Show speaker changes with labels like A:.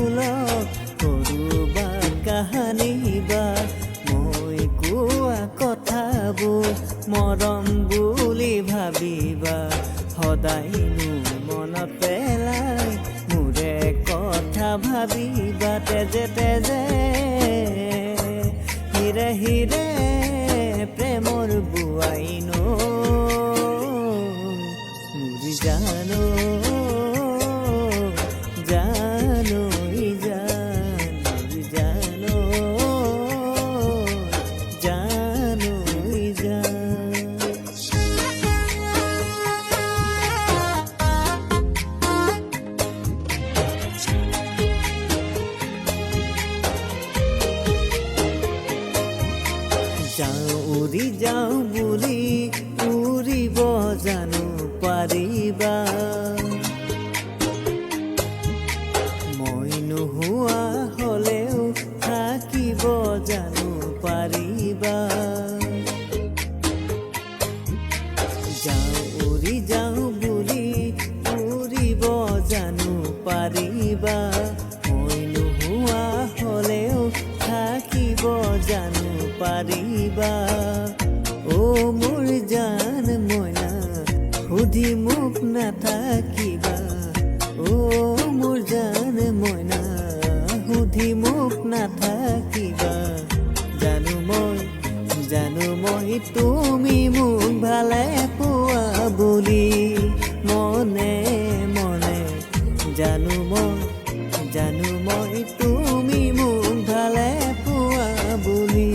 A: কৰবাত কাহানী বা মই কোৱা কথাবোৰ মৰম বুলি ভাবিবা সদায়নো মনত পেলাই মোৰে কথা ভাবিবা তেজে তেজে হিৰে হিৰে প্ৰেমৰ বুৱাইনো মুৰি জানো জানো জানো জানো উৰি যাওঁ বুলি উৰিব জানো পাৰিবা মই নোহোৱা হ'লেও থাকিব জানো পাৰিবা উৰি যাওঁ বুলি উৰিব জানো পাৰিবা মই নোহোৱা হ'লেও থাকিব জানো পাৰিবা ও মোৰ জান মইনা সুধি মোক নাথাকিবা ও মোৰ জান মইনা সুধি মোক নাথাকিবা জানো মই তুমি মোক ভালে পোৱা বুলি মনে মনে জানো মই তুমি মোক ভালে পোৱা বুলি